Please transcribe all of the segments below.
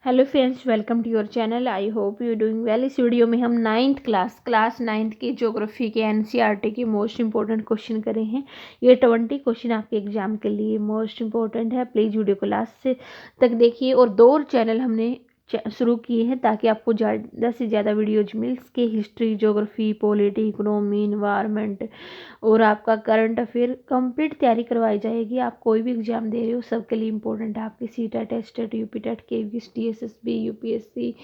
Hello friends, welcome to your channel. I hope you doing well. इस video में हम class ninth की geography के एनसीईआरटी के मोस्ट इंपॉर्टेंट क्वेश्चन करे हैं। ये 20 क्वेश्चन आपके एग्जाम के लिए मोस्ट इंपॉर्टेंट है। प्लीज़ वीडियो को लास्ट से तक देखिए। और 2 चैनल हमने शुरू किए हैं ताकि आपको ज़्यादा से ज़्यादा वीडियोज मिल सके। History, geography, polity, economy, environment और आपका करंट अफेयर कंप्लीट तैयारी करवाई जाएगी। आप कोई भी एग्जाम दे रहे हो सबके लिए इंपॉर्टेंट है। आपके CTET, HTET, UPTET, KVS, TSSB, UPSC,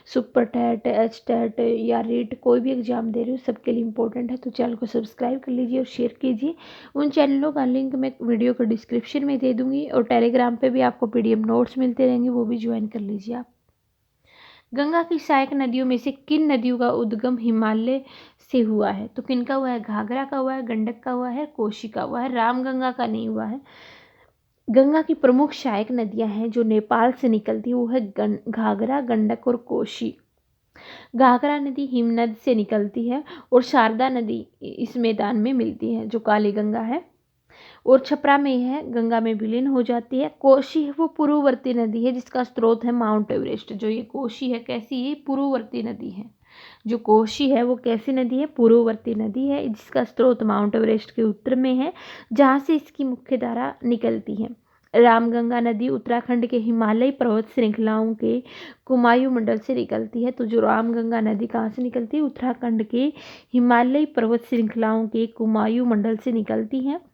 super TET, HTET या रीट, कोई भी एग्जाम दे रहे हो सबके लिए इंपॉर्टेंट है। तो चैनल को सब्सक्राइब कर लीजिए और शेयर कीजिए। उन चैनलों का लिंक मैं वीडियो को डिस्क्रिप्शन में दे दूंगी और टेलीग्राम पे भी आपको पीडीएफ नोट्स मिलते रहेंगे, वो भी ज्वाइन कर लीजिए आप। गंगा की सहायक नदियों में से किन नदियों का उद्गम हिमालय से हुआ है? तो किन का हुआ है? घाघरा का हुआ है, गंडक का हुआ है, कोशी का हुआ है, रामगंगा का नहीं हुआ है। गंगा की प्रमुख सहायक नदियां हैं जो नेपाल से निकलती है, वो है घाघरा, गंडक और कोशी। घाघरा नदी हिमनद से निकलती है और शारदा नदी इस मैदान में मिलती है जो काली गंगा है और छपरा में है, गंगा में विलीन हो जाती है। कोशी है वो पूर्ववर्ती नदी है जिसका स्रोत है माउंट एवरेस्ट। जो ये कोशी है कैसी है? पूर्ववर्ती नदी है। जो कोशी है वो कैसी नदी है? पूर्ववर्ती नदी है जिसका स्रोत माउंट एवरेस्ट के उत्तर में है, जहाँ से इसकी मुख्य धारा निकलती है। रामगंगा नदी उत्तराखंड के हिमालयी पर्वत श्रृंखलाओं के कुमायूं मंडल से निकलती है। तो जो रामगंगा नदी कहाँ से निकलती है? उत्तराखंड के हिमालयी पर्वत श्रृंखलाओं के कुमायूं मंडल से निकलती है।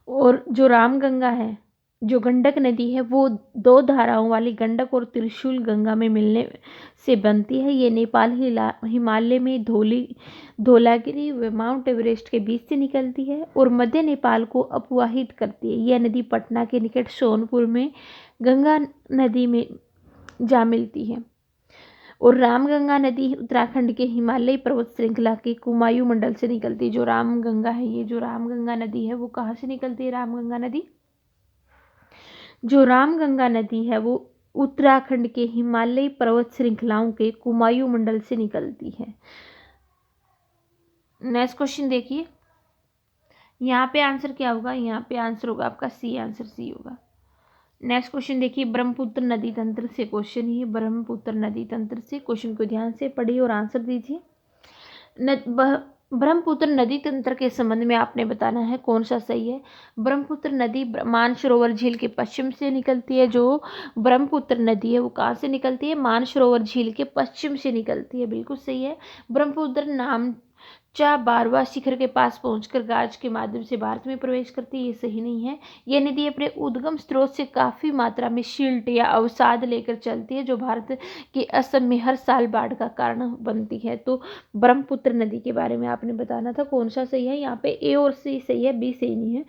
और जो रामगंगा है, जो गंडक नदी है, वो 2 धाराओं वाली गंडक और त्रिशूल गंगा में मिलने से बनती है। ये नेपाल हिमालय में धौलागिरी व माउंट एवरेस्ट के बीच से निकलती है और मध्य नेपाल को अपवाहित करती है। यह नदी पटना के निकट सोनपुर में गंगा नदी में जा मिलती है। और रामगंगा नदी उत्तराखंड के हिमालयी पर्वत श्रृंखला के कुमायूं मंडल से निकलती है। जो रामगंगा है, ये जो रामगंगा नदी है वो कहाँ से निकलती है? रामगंगा नदी, जो रामगंगा नदी है वो उत्तराखंड के हिमालयी पर्वत श्रृंखलाओं के कुमायूं मंडल से निकलती है। नेक्स्ट क्वेश्चन देखिए। यहाँ पे आंसर क्या होगा? यहाँ पे आंसर होगा आपका सी, आंसर सी होगा। नेक्स्ट क्वेश्चन देखिए। ब्रह्मपुत्र नदी तंत्र से क्वेश्चन ही, ब्रह्मपुत्र नदी तंत्र से क्वेश्चन को ध्यान से पढ़िए और आंसर दीजिए। ब्रह्मपुत्र नदी तंत्र के संबंध में आपने बताना है कौन सा सही है। ब्रह्मपुत्र नदी मानसरोवर झील के पश्चिम से निकलती है। जो ब्रह्मपुत्र नदी है वो कहाँ से निकलती है? मानसरोवर झील के पश्चिम से निकलती है, बिल्कुल सही है। ब्रह्मपुत्र बारवा शिखर के पास पहुंचकर गाज के माध्यम से भारत में प्रवेश करती है, ये सही नहीं है। यह नदी अपने उद्गम स्रोत से काफ़ी मात्रा में सिल्ट या अवसाद लेकर चलती है जो भारत के असम में हर साल बाढ़ का कारण बनती है। तो ब्रह्मपुत्र नदी के बारे में आपने बताना था कौन सा सही है। यहाँ पे ए और सी सही है, बी सही नहीं है।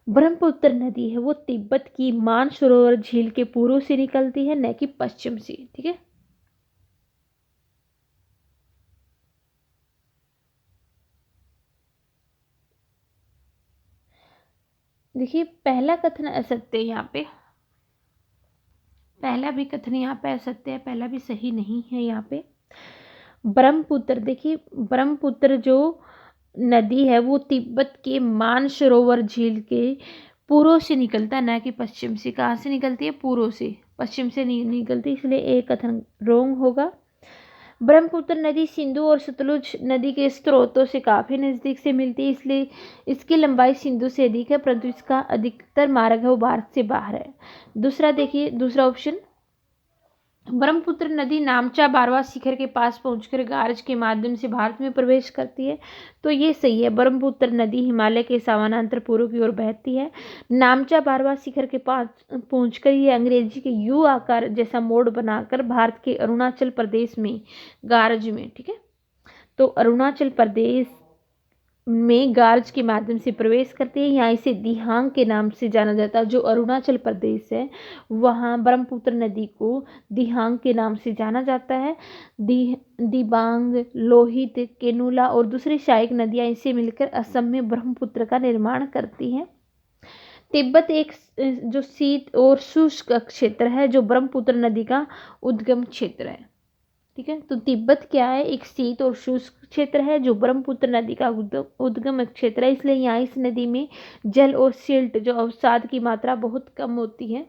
ब्रह्मपुत्र नदी है वो तिब्बत की मानसरोवर झील के पूर्व से निकलती है, न कि पश्चिम से। ठीक है। देखिए, पहला कथन असत्य है यहाँ पे, पहला भी कथन यहाँ पे असत्य है, पहला भी सही नहीं है। यहाँ पे ब्रह्मपुत्र, देखिए ब्रह्मपुत्र जो नदी है वो तिब्बत के मानसरोवर झील के पूर्व से निकलता है, न कि पश्चिम से। कहाँ से निकलती है? पूर्व से, पश्चिम से नहीं निकलती, इसलिए एक कथन रोंग होगा। ब्रह्मपुत्र नदी सिंधु और सतलुज नदी के स्रोतों से काफ़ी नज़दीक से मिलती है, इसलिए इसकी लंबाई सिंधु से अधिक है, परंतु इसका अधिकतर मार्ग है वो भारत से बाहर है। दूसरा देखिए, दूसरा ऑप्शन, ब्रह्मपुत्र नदी नामचा बारवा शिखर के पास पहुंचकर गार्ज के माध्यम से भारत में प्रवेश करती है, तो ये सही है। ब्रह्मपुत्र नदी हिमालय के समानांतर पूर्व की ओर बहती है। नामचा बारवा शिखर के पास पहुंचकर ये अंग्रेजी के यू आकार जैसा मोड़ बनाकर भारत के अरुणाचल प्रदेश में गार्ज में, ठीक है, तो अरुणाचल प्रदेश में गार्ज के माध्यम से प्रवेश करती है। यहाँ इसे दिहांग के नाम से जाना जाता है। जो अरुणाचल प्रदेश है वहाँ ब्रह्मपुत्र नदी को दिहांग के नाम से जाना जाता है। दिबांग, लोहित, केनुला और दूसरी सहायक नदियाँ इसे मिलकर असम में ब्रह्मपुत्र का निर्माण करती हैं। तिब्बत एक जो शीत और शुष्क क्षेत्र है जो ब्रह्मपुत्र नदी का उद्गम क्षेत्र है। ठीक है, तो तिब्बत क्या है? एक शीत और शुष्क क्षेत्र है जो ब्रह्मपुत्र नदी का उद्गम क्षेत्र है, इसलिए यहाँ इस नदी में जल और सिल्ट जो अवसाद की मात्रा बहुत कम होती है।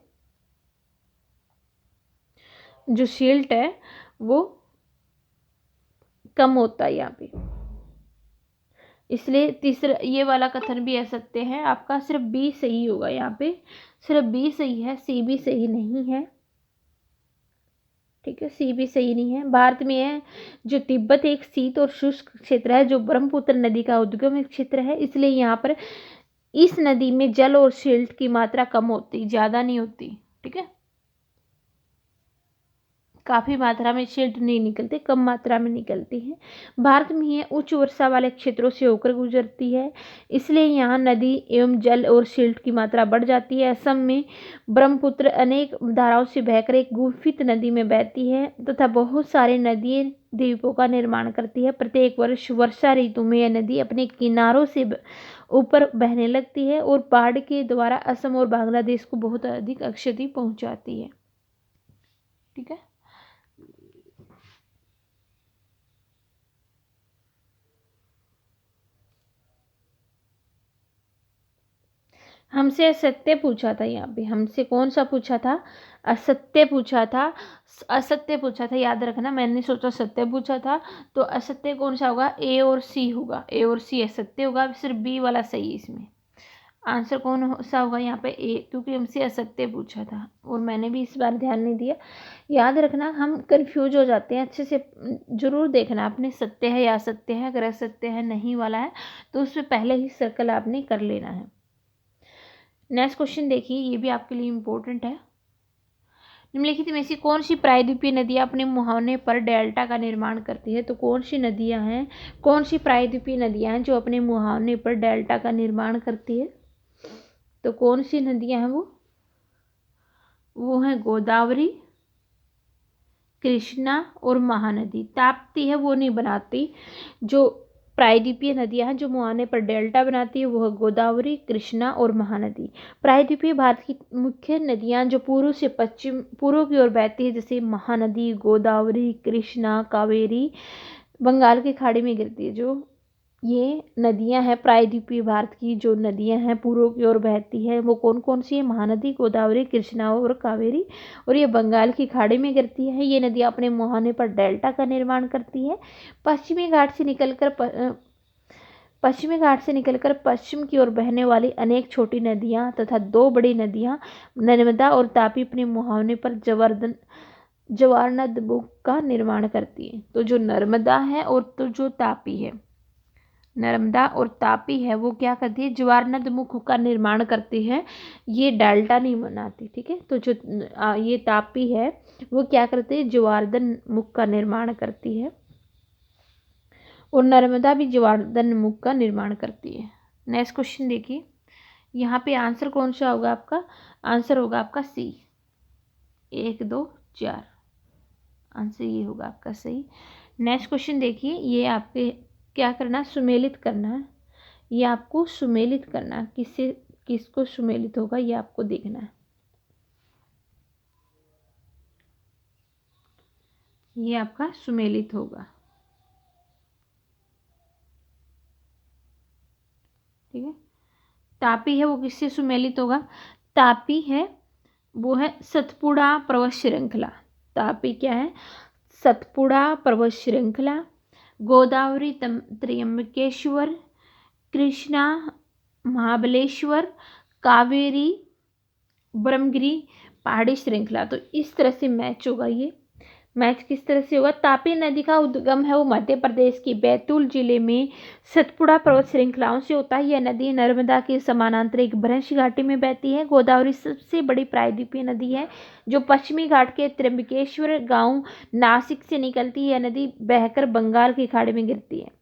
जो सिल्ट है वो कम होता है यहाँ पे, इसलिए तीसरा ये वाला कथन भी असत्य है आपका। सिर्फ बी सही होगा यहाँ पे, सिर्फ बी सही है, सी भी सही नहीं है। ठीक है, सी भी सही नहीं है। भारत में है जो तिब्बत एक शीत और शुष्क क्षेत्र है जो ब्रह्मपुत्र नदी का उद्गम क्षेत्र है, इसलिए यहाँ पर इस नदी में जल और सिल्ट की मात्रा कम होती, ज्यादा नहीं होती। ठीक है, काफी मात्रा में सिल्ट नहीं निकलते, कम मात्रा में निकलती है। भारत में यह उच्च वर्षा वाले क्षेत्रों से होकर गुजरती है, इसलिए यहाँ नदी एवं जल और सिल्ट की मात्रा बढ़ जाती है। असम में ब्रह्मपुत्र अनेक धाराओं से बहकर एक गुफित नदी में बहती है तथा बहुत सारे नदी द्वीपों का निर्माण करती है। प्रत्येक वर्ष वर्षा ऋतु में यह नदी अपने किनारों से ऊपर बहने लगती है और बाढ़ के द्वारा असम और बांग्लादेश को बहुत अधिक क्षति पहुंचाती है। ठीक है, हमसे असत्य पूछा था, यहाँ पे हमसे कौन सा पूछा था, असत्य पूछा था। असत्य पूछा था, याद रखना, मैंने सोचा सत्य पूछा था, तो असत्य कौन सा होगा, ए और सी होगा, ए और सी असत्य होगा, सिर्फ बी वाला सही है। इसमें आंसर कौन सा होगा यहाँ पे, ए, क्योंकि हमसे असत्य पूछा था और मैंने भी इस बार ध्यान नहीं दिया। याद रखना, हम कंफ्यूज हो जाते हैं, अच्छे से जरूर देखना आपने, सत्य है या असत्य है। अगर असत्य है नहीं वाला है तो उससे पहले ही सर्कल आपने कर लेना है। नेक्स्ट क्वेश्चन देखिए, ये भी आपके लिए इम्पोर्टेंट है। निम्नलिखित में से कौन सी प्रायद्वीपीय नदियाँ अपने मुहाने पर डेल्टा का निर्माण करती है। तो कौन सी नदियाँ हैं, कौन सी प्रायद्वीपीय नदियाँ हैं जो अपने मुहाने पर डेल्टा का निर्माण करती है। तो कौन सी नदियाँ हैं वो हैं गोदावरी, कृष्णा और महानदी। ताप्ती है वो नहीं बनाती, जो प्रायद्वीपीय नदियां हैं जो मुहाने पर डेल्टा बनाती है वो है गोदावरी, कृष्णा और महानदी। प्रायद्वीपीय भारत की मुख्य नदियां जो पूर्व से पश्चिम पूर्व की ओर बहती है, जैसे महानदी, गोदावरी, कृष्णा, कावेरी, बंगाल की खाड़ी में गिरती है। जो ये नदियां हैं प्रायद्वीपीय भारत की, जो नदियां हैं पूर्व की ओर बहती है, वो कौन कौन सी है, महानदी, गोदावरी, कृष्णा और कावेरी, और ये बंगाल की खाड़ी में गिरती है। ये नदियां अपने मुहाने पर डेल्टा का निर्माण करती है। पश्चिमी घाट से निकलकर पश्चिम की ओर बहने वाली अनेक छोटी नदियां तथा दो बड़ी नदियां नर्मदा और तापी अपने मुहाने पर जवार नदमुख का निर्माण करती है। तो जो नर्मदा है और तो जो तापी है, नर्मदा और तापी है, वो क्या करती है, जवार नदमुख का निर्माण करती है, ये डेल्टा नहीं बनाती। ठीक है, तो जो ये तापी है वो क्या करती है, जवारदन मुख का निर्माण करती है, और नर्मदा भी जवारदन मुख का निर्माण करती है। नेक्स्ट क्वेश्चन देखिए, यहाँ पे आंसर कौन सा होगा आपका, आंसर होगा आपका सी, 1 2 4, आंसर ये होगा आपका सही। नेक्स्ट क्वेश्चन देखिए, ये आपके क्या करना, सुमेलित करना है, ये आपको सुमेलित करना है, किसको सुमेलित होगा ये आपको देखना है। ये आपका सुमेलित होगा। ठीक है, तापी है वो किससे सुमेलित होगा, तापी है वो है सतपुड़ा पर्वत श्रृंखला। तापी क्या है, सतपुड़ा पर्वत श्रृंखला, गोदावरी त्र्यंबकेश्वर, कृष्णा महाबलेश्वर, कावेरी ब्रह्मगिरी पहाड़ी श्रृंखला। तो इस तरह से मैच होगा, ये मैच किस तरह से होगा, तापी नदी का उद्गम है वो मध्य प्रदेश के बैतूल जिले में सतपुड़ा पर्वत श्रृंखलाओं से होता है। यह नदी नर्मदा के समानांतर एक भ्रंश घाटी में बहती है। गोदावरी सबसे बड़ी प्रायद्वीपीय नदी है जो पश्चिमी घाट के त्र्यंबकेश्वर गांव नासिक से निकलती है। यह नदी बहकर बंगाल की खाड़ी में गिरती है।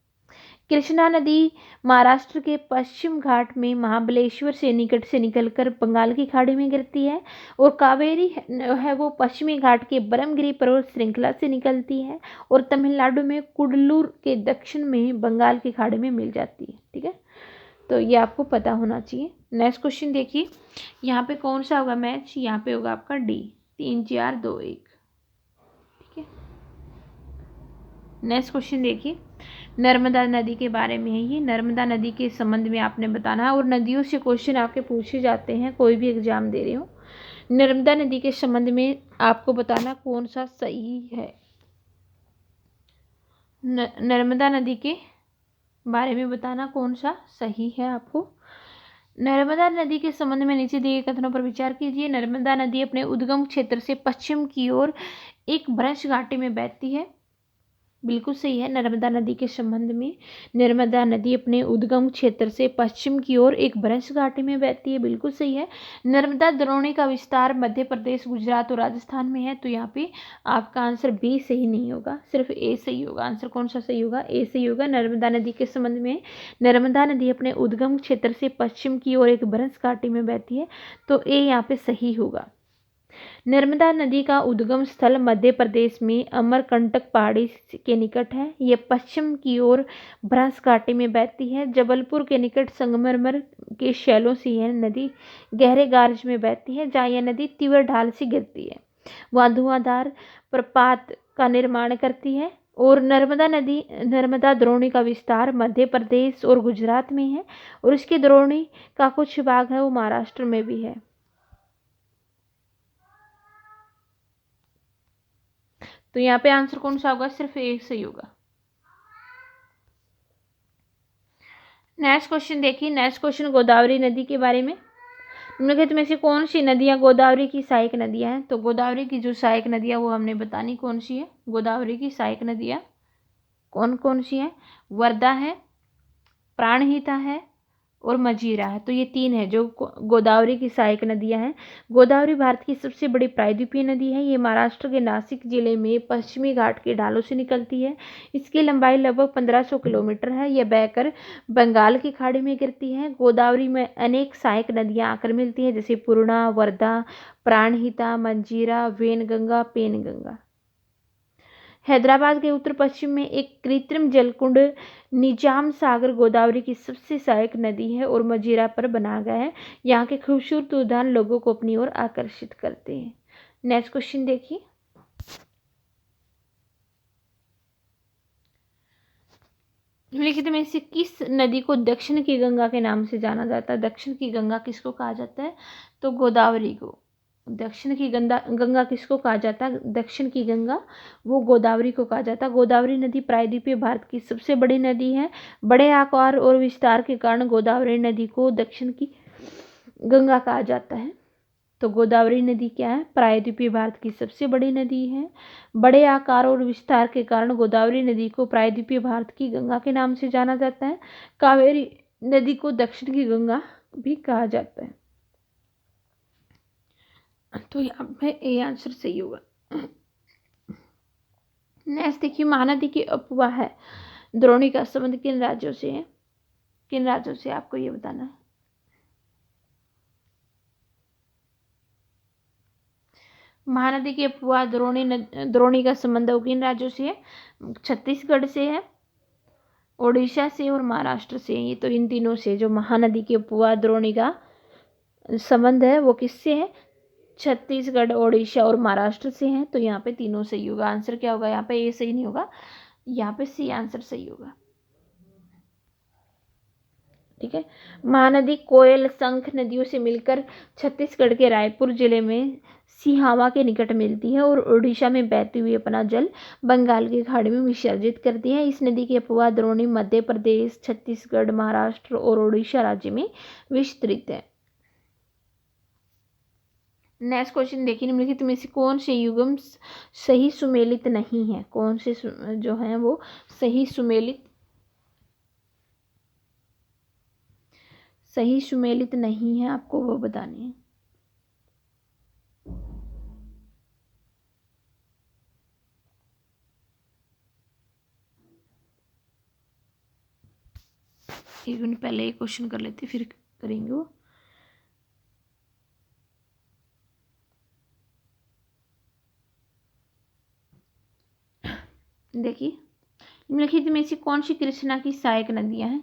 कृष्णा नदी महाराष्ट्र के पश्चिम घाट में महाबलेश्वर से निकट से निकलकर बंगाल की खाड़ी में गिरती है, और कावेरी है वो पश्चिमी घाट के ब्रह्मगिरी पर्वत श्रृंखला से निकलती है और तमिलनाडु में कुडलूर के दक्षिण में बंगाल की खाड़ी में मिल जाती है। ठीक है, तो ये आपको पता होना चाहिए। नेक्स्ट क्वेश्चन देखिए, यहाँ पे कौन सा होगा मैच, यहाँ पे होगा आपका डी, 3 4 2 1। ठीक है, नेक्स्ट क्वेश्चन देखिए, नर्मदा नदी के बारे में है। ये नर्मदा नदी के संबंध में आपने बताना है, और नदियों से क्वेश्चन आपके पूछे जाते हैं कोई भी एग्जाम दे रहे हो। नर्मदा नदी के संबंध में आपको बताना कौन सा सही है। नर्मदा नदी के बारे में बताना कौन सा सही है आपको। नर्मदा नदी के संबंध में नीचे दिए गए कथनों पर विचार कीजिए। नर्मदा नदी अपने उद्गम क्षेत्र से पश्चिम की ओर एक भ्रंश घाटी में बहती है। बिल्कुल सही है। नर्मदा नदी के संबंध में नर्मदा नदी अपने उद्गम क्षेत्र से पश्चिम की ओर एक भ्रंश घाटी में बहती है। बिल्कुल सही है। नर्मदा द्रोणी का विस्तार मध्य प्रदेश, गुजरात और राजस्थान में है। तो यहाँ पे आपका आंसर बी सही नहीं होगा, सिर्फ ए सही होगा। आंसर कौन सा सही होगा? ए सही होगा। नर्मदा नदी के संबंध में नर्मदा नदी अपने उद्गम क्षेत्र से पश्चिम की ओर एक भ्रंश घाटी में बहती है। तो ए यहाँ पे सही होगा। नर्मदा नदी का उद्गम स्थल मध्य प्रदेश में अमरकंटक पहाड़ी के निकट है। यह पश्चिम की ओर भ्रंश घाटी में बहती है। जबलपुर के निकट संगमरमर के शैलों से यह नदी गहरे गार्ज में बहती है, जहाँ यह नदी तीव्र ढाल से गिरती है। वहाँ धुआंधार प्रपात का निर्माण करती है। और नर्मदा द्रोणी का विस्तार मध्य प्रदेश और गुजरात में है, और इसकी द्रोणी का कुछ भाग है वो महाराष्ट्र में भी है। तो यहाँ पे आंसर कौन सा होगा? सिर्फ एक सही होगा। नेक्स्ट क्वेश्चन देखिए। नेक्स्ट क्वेश्चन गोदावरी नदी के बारे में। निम्नलिखित में से कौन सी नदियाँ गोदावरी की सहायक नदियाँ हैं? तो गोदावरी की जो सहायक नदियाँ वो हमने बतानी कौन सी है। गोदावरी की सहायक नदियाँ कौन कौन सी है? वर्धा है, प्राणहिता है और मजीरा है। तो ये तीन है जो गोदावरी की सहायक नदियां हैं। गोदावरी भारत की सबसे बड़ी प्रायद्वीपीय नदी है। ये महाराष्ट्र के नासिक जिले में पश्चिमी घाट के ढालों से निकलती है। इसकी लंबाई लगभग 1500 किलोमीटर है। यह बहकर बंगाल की खाड़ी में गिरती है। गोदावरी में अनेक सहायक नदियां आकर मिलती हैं, जैसे पूर्णा, वर्धा, प्राणहिता, मंजीरा, वेनगंगा, पेनगंगा। हैदराबाद के उत्तर पश्चिम में एक कृत्रिम जलकुंड निजाम सागर गोदावरी की सबसे सहायक नदी है और मजीरा पर बनाया गया है। यहाँ के खूबसूरत उद्यान लोगों को अपनी ओर आकर्षित करते हैं। नेक्स्ट क्वेश्चन देखिए। निम्नलिखित में से किस नदी को दक्षिण की गंगा के नाम से जाना जाता है? दक्षिण की गंगा किसको कहा जाता है? तो गोदावरी को। दक्षिण की गंगा किसको कहा जाता है? दक्षिण की गंगा वो गोदावरी को कहा जाता है। गोदावरी नदी प्रायद्वीपीय भारत की सबसे बड़ी नदी है। बड़े आकार और विस्तार के कारण गोदावरी नदी को दक्षिण की गंगा कहा जाता है। तो गोदावरी नदी क्या है? प्रायद्वीपीय भारत की सबसे बड़ी नदी है। बड़े आकार और विस्तार के कारण गोदावरी नदी को प्रायद्वीपीय भारत की गंगा के नाम से जाना जाता है। कावेरी नदी को दक्षिण की गंगा भी कहा जाता है। तो यहाँ पे ए आंसर सही होगा। नेक्स्ट देखिए। महानदी की अपवाह है द्रोणी का संबंध किन राज्यों से है? किन राज्यों से आपको ये बताना है। महानदी की अपवाह द्रोणी का संबंध किन राज्यों से है? छत्तीसगढ़ से है, ओडिशा से और महाराष्ट्र से। ये तो इन तीनों से जो महानदी की अपवाह द्रोणी का संबंध है वो किससे है? छत्तीसगढ़, ओडिशा और महाराष्ट्र से हैं। तो यहाँ पे तीनों सही होगा। आंसर क्या होगा? यहाँ पे ए सही नहीं होगा, यहाँ पे सी आंसर सही होगा। ठीक है। महानदी कोयल, शंख नदियों से मिलकर छत्तीसगढ़ के रायपुर जिले में सिहावा के निकट मिलती है और ओडिशा में बहती हुई अपना जल बंगाल की खाड़ी में विसर्जित करती है। इस नदी की अपवाह द्रोणी मध्य प्रदेश, छत्तीसगढ़, महाराष्ट्र और ओडिशा राज्य में विस्तृत है। नेक्स्ट क्वेश्चन देखिए। निम्नलिखित में से कौन से युग्म सही सुमेलित नहीं है? कौन से जो हैं वो सही सुमेलित नहीं है, आपको वो बताने हैं। एक मिनट पहले एक क्वेश्चन कर लेते फिर करेंगे वो। देखिए। निम्नलिखित में से कौन सी कृष्णा की सहायक नदियां हैं?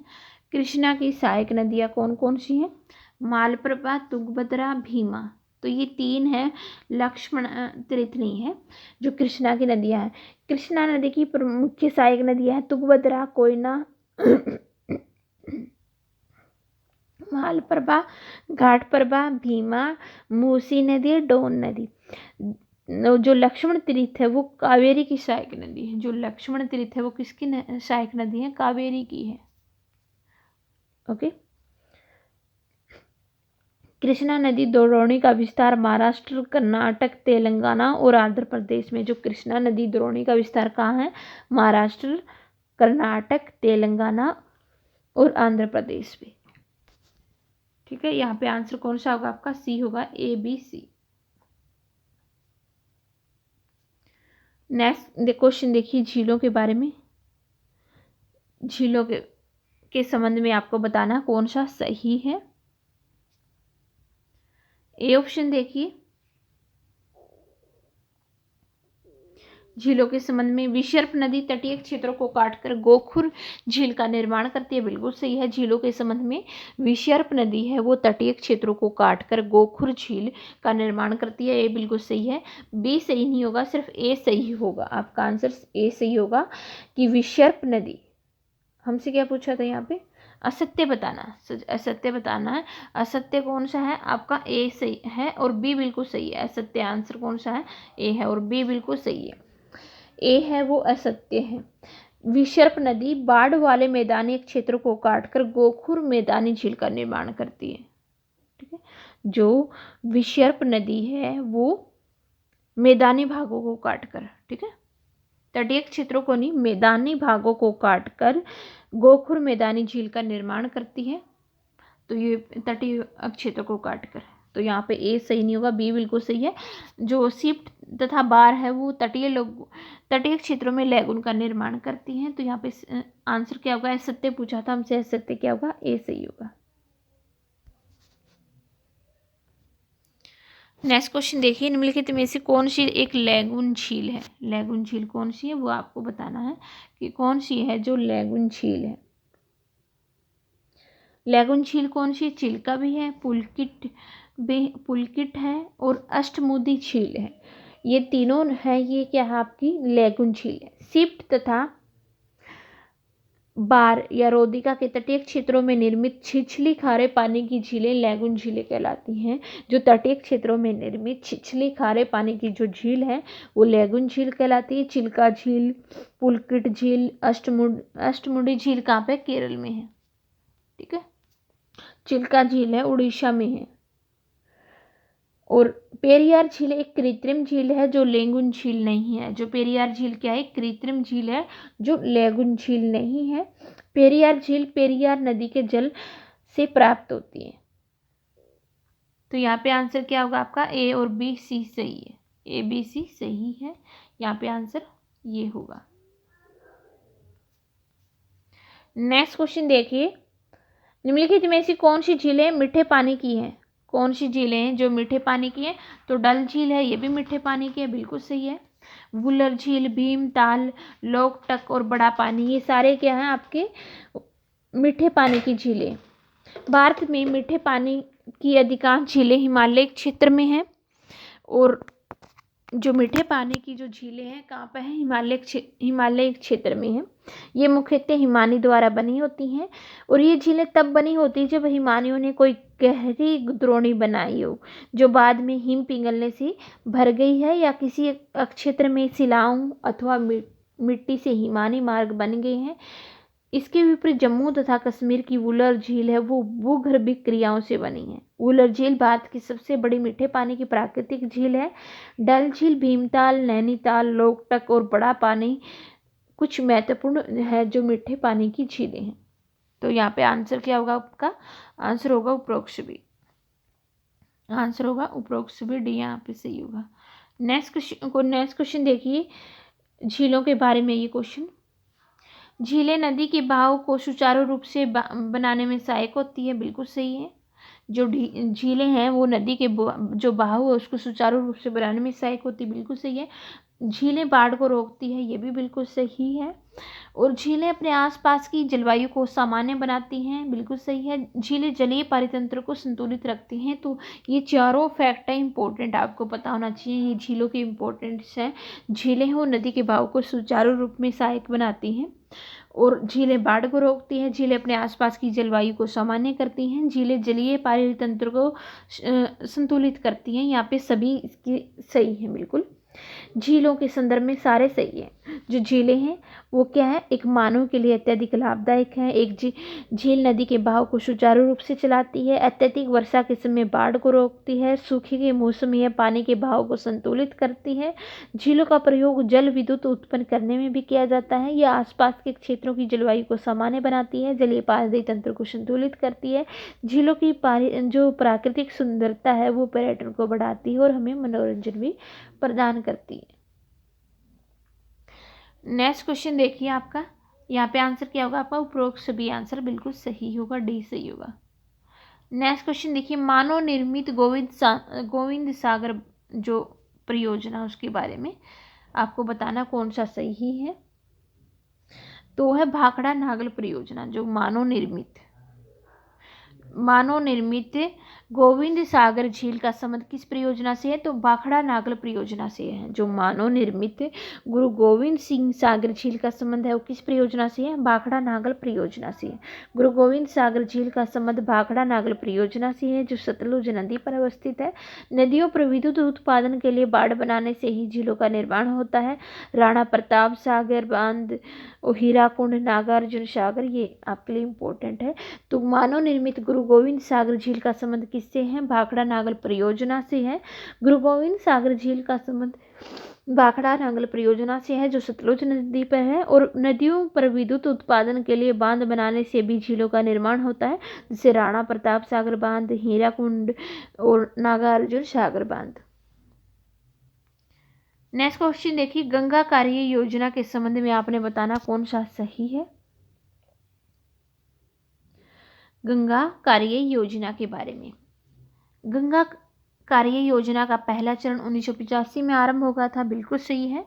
कृष्णा की सहायक नदियां कौन कौन सी हैं? मालप्रभा, तुंगभद्रा, भीमा। तो ये तीन है। लक्ष्मण तीर्थ नहीं है जो कृष्णा की नदियां हैं। कृष्णा नदी की मुख्य सहायक नदियां हैं तुंगभद्रा, कोयना मालप्रभा, घाटप्रभा, भीमा, मूसी नदी, डोन नदी। जो लक्ष्मण तीर्थ है वो कावेरी की सहायक नदी है। जो लक्ष्मण तीर्थ है वो किसकी सहायक नदी है? कावेरी की है। ओके। कृष्णा नदी द्रोणी का विस्तार महाराष्ट्र, कर्नाटक, तेलंगाना और आंध्र प्रदेश में। जो कृष्णा नदी द्रोणी का विस्तार कहाँ है? महाराष्ट्र, कर्नाटक, तेलंगाना और आंध्र प्रदेश में। ठीक है, यहाँ पे आंसर कौन सा होगा आपका? सी होगा, A B C. Next question देखिए झीलों के बारे में। झीलों के संबंध में आपको बताना कौन सा सही है। ए ऑप्शन देखिए, झीलों के संबंध में विशर्प नदी तटीय क्षेत्रों को काटकर गोखुर झील का निर्माण करती है। बिल्कुल सही है। झीलों के संबंध में विशर्प नदी है वो तटीय क्षेत्रों को काटकर गोखुर झील का निर्माण करती है। ये बिल्कुल सही है। बी सही नहीं होगा, सिर्फ ए सही होगा। आपका आंसर ए सही होगा कि विशर्प नदी। हमसे क्या पूछा था यहाँ पे? असत्य बताना, असत्य बताना है। असत्य कौन सा है आपका? ए सही है और बी बिल्कुल सही है। असत्य आंसर कौन सा है? ए है और बी बिल्कुल सही है। ए है वो असत्य है। विशर्प नदी बाढ़ वाले मैदानी क्षेत्रों को काटकर गोखुर मैदानी झील का निर्माण करती है। ठीक है, जो विशर्प नदी है वो मैदानी भागों को काटकर, ठीक है, तटीय क्षेत्रों को नहीं, मैदानी भागों को काटकर गोखुर मैदानी झील का निर्माण करती है। तो ये तटीय क्षेत्रों को काटकर, तो यहाँ पे ए सही नहीं होगा, बी बिल्कुल सही है। जो सीप तथा बार है वो तटीय क्षेत्रों में लैगून का निर्माण करती हैं। तो यहाँ पे आंसर क्या होगा? असत्य पूछा था हमसे, असत्य क्या होगा? ए सही होगा। नेक्स्ट क्वेश्चन देखिए, निम्नलिखित में से कौन सी एक लैगून झील है? लैगून झील कौन सी है वो आपको बताना है कि कौन सी है जो लैगून झील है। लैगून झील कौन सी? चिल्का भी है, पुलकिट है और अष्टमुदी झील है। ये तीनों है, ये क्या है आपकी? लैगून झील है। सिप्ट तथा बार या रोदिका के तटीय क्षेत्रों में निर्मित छिछली खारे पानी की झीलें लैगून झीलें कहलाती हैं। जो तटीय क्षेत्रों में निर्मित छिछली खारे पानी की जो झील है वो लैगून झील कहलाती है। चिल्का झील, पुलकिट झील, अष्टमुडी झील कहाँ पे? केरल में है। ठीक है, चिल्का झील है उड़ीसा में है। और पेरियार झील एक कृत्रिम झील है जो लैगून झील नहीं है। जो पेरियार झील क्या है? कृत्रिम झील है जो लैगून झील नहीं है। पेरियार झील पेरियार नदी के जल से प्राप्त होती है। तो यहाँ पे आंसर क्या होगा आपका? ए और बी सी सही है। ए बी सी सही है, यहाँ पे आंसर ये होगा। नेक्स्ट क्वेश्चन देखिए, निम्नलिखित में से कौन सी झीलें मीठे पानी की हैं? कौन सी झीलें हैं जो मीठे पानी की हैं? तो डल झील है, ये भी मीठे पानी की है, बिल्कुल सही है। वुलर झील, भीमताल, लोकटक और बड़ा पानी, ये सारे क्या हैं आपके? मीठे पानी की झीलें। भारत में मीठे पानी की अधिकांश झीलें हिमालय क्षेत्र में हैं। और जो मीठे पानी की जो झीलें हैं कहाँ पे हैं? हिमालय क्षेत्र में हैं। ये मुख्यतः हिमानी द्वारा बनी होती हैं। और ये झीलें तब बनी होती है जब हिमानियों ने कोई गहरी द्रोणी बनाई हो जो बाद में हिम पिघलने से भर गई है, या किसी क्षेत्र में शिलाओं अथवा मिट्टी से हिमानी मार्ग बन गए हैं। इसके विपरीत जम्मू तथा कश्मीर की वुलर झील है वो भूगर्भिक क्रियाओं से बनी है। वुलर झील भारत की सबसे बड़ी मीठे पानी की प्राकृतिक झील है। डल झील, भीमताल, नैनीताल, लोकटक और बड़ा पानी कुछ महत्वपूर्ण है जो मीठे पानी की झीलें हैं। तो यहाँ पे आंसर क्या होगा आपका? आंसर होगा उपरोक्त बी। आंसर होगा उपरोक्त बी, डी यहाँ पे सही होगा। नेक्स्ट क्वेश्चन देखिए, झीलों के बारे में ये क्वेश्चन। झीलें नदी के बहाव को सुचारू रूप से बनाने में सहायक होती है, बिल्कुल सही है। जो झीलें हैं वो नदी के जो बहाव है उसको सुचारू रूप से बनाने में सहायक होती है, बिल्कुल सही है। झीलें बाढ़ को रोकती है, ये भी बिल्कुल सही है। और झीलें अपने आसपास की जलवायु को सामान्य बनाती हैं, बिल्कुल सही है। झीलें जलीय पारितंत्र को संतुलित रखती हैं। तो ये चारों फैक्ट है इंपॉर्टेंट, आपको पता होना चाहिए। ये झीलों की इंपॉर्टेंस है। झीलें वो नदी के बहाव को सुचारू रूप में सहायक बनाती हैं। और झीलें बाढ़ को रोकती हैं, झीलें अपने आसपास की जलवायु को सामान्य करती हैं, झीलें जलीय पानी तंत्र को संतुलित करती हैं। यहाँ पे सभी इसकी सही है बिल्कुल। झीलों के संदर्भ में सारे सही हैं। जो झीलें हैं वो क्या है, एक मानव के लिए अत्यधिक लाभदायक है। एक झील नदी के बहाव को सुचारू रूप से चलाती है, अत्यधिक वर्षा के समय बाढ़ को रोकती है, सूखे के मौसम में यह पानी के बहाव को संतुलित करती है। झीलों का प्रयोग जल विद्युत उत्पन्न करने में भी किया जाता है। यह आसपास के क्षेत्रों की जलवायु को सामान्य बनाती है, जलीय पानी तंत्र को संतुलित करती है। झीलों की जो प्राकृतिक सुंदरता है वो पर्यटन को बढ़ाती है और हमें मनोरंजन भी प्रदान करती है। नेक्स्ट क्वेश्चन देखिए आपका, यहाँ पे आंसर क्या होगा आपका, उपरोक्त सभी आंसर बिल्कुल सही होगा, डी सही होगा। नेक्स्ट क्वेश्चन देखिए, मानव निर्मित गोविंद सागर जो परियोजना उसके बारे में आपको बताना कौन सा सही है। तो है भाखड़ा नागल परियोजना। जो मानव निर्मित गोविंद सागर झील का संबंध किस परियोजना से है, तो भाखड़ा नागल परियोजना से है। जो मानव निर्मित गुरु गोविंद सिंह सागर झील का संबंध है वो किस परियोजना से है, भाखड़ा नागल परियोजना से है। गुरु गोविंद सागर झील का संबंध भाखड़ा नागल परियोजना से है, जो सतलुज नदी पर अवस्थित है। नदियों पर विद्युत उत्पादन के लिए बाड़ बनाने से ही झीलों का निर्माण होता है। राणा प्रताप सागर बांध और हीराकुंड, नागार्जुन सागर, ये आपके लिए इम्पोर्टेंट है। तो मानव निर्मित गुरु गोविंद सागर झील का संबंध किससे है, भाखड़ा नागल परियोजना से है। गुरु गोविंद सागर झील का संबंध भाखड़ा नागल परियोजना से है, जो सतलुज नदी पर है। और नदियों पर विद्युत उत्पादन के लिए बांध बनाने से भी झीलों का निर्माण होता है, जैसे राणा प्रताप सागर बांध, हीराकुंड और नागार्जुन सागर बांध। नेक्स्ट क्वेश्चन देखिए, गंगा कार्य योजना के संबंध में आपने बताना कौन सा सही है। गंगा कार्य योजना के बारे में, गंगा कार्य योजना का पहला चरण 1985 में आरंभ होगा था, बिल्कुल सही है।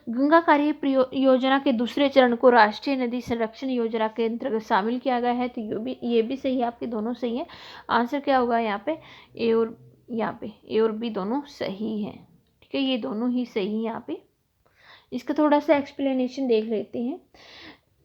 गंगा कार्य योजना के दूसरे चरण को राष्ट्रीय नदी संरक्षण योजना के अंतर्गत शामिल किया गया है, तो ये भी सही है, आपके दोनों सही है। आंसर क्या होगा यहाँ पे, ए और यहाँ पे ए और बी दोनों सही है, ठीक है, ये दोनों ही सही है। यहाँ पे इसका थोड़ा सा एक्सप्लेनेशन देख लेते हैं।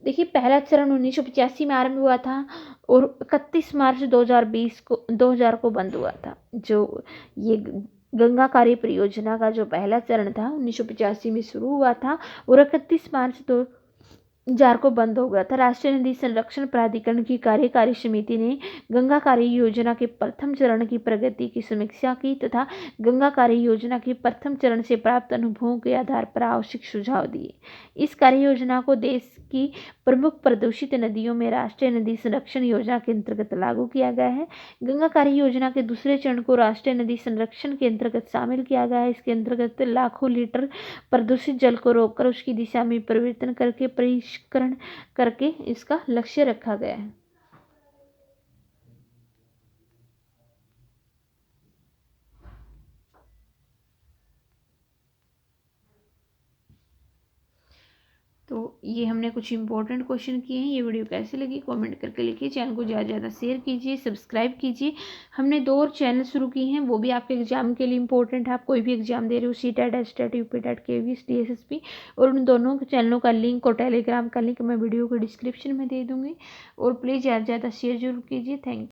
देखिए, पहला चरण 1985 में आरंभ हुआ था और 31 मार्च 2000 को बंद हुआ था। जो ये गंगा कार्य परियोजना का जो पहला चरण था 1985 में शुरू हुआ था और 31 मार्च 2000 को बंद हो गया था। राष्ट्रीय नदी संरक्षण प्राधिकरण की कार्यकारी समिति ने गंगा कार्य योजना के प्रथम चरण की प्रगति की समीक्षा की तथा गंगा कार्य योजना के प्रथम चरण से प्राप्त अनुभवों के आधार पर आवश्यक सुझाव दिए। इस कार्य योजना को देश की प्रमुख प्रदूषित नदियों में राष्ट्रीय नदी संरक्षण योजना के अंतर्गत लागू किया गया है। गंगा कार्य योजना के दूसरे चरण को राष्ट्रीय नदी संरक्षण के अंतर्गत शामिल किया गया है। इसके अंतर्गत लाखों लीटर प्रदूषित जल को रोककर उसकी दिशा में परिवर्तन करके परिष्करण करके इसका लक्ष्य रखा गया है। तो ये हमने कुछ इंपॉर्टेंट क्वेश्चन किए हैं। ये वीडियो कैसी लगी कमेंट करके लिखिए। चैनल को ज़्यादा से ज़्यादा शेयर कीजिए, सब्सक्राइब कीजिए। हमने 2 और चैनल शुरू किए हैं, वो भी आपके एग्जाम के लिए इंपॉर्टेंट है। आप कोई भी एग्जाम दे रहे हो, CTET, STET, UPTET, KVS, DSSP, और उन दोनों चैनलों का लिंक और टेलीग्राम का लिंक मैं वीडियो को डिस्क्रिप्शन में दे दूँगी। और प्लीज़ ज़्यादा से ज़्यादा शेयर जरूर कीजिए। Thank you.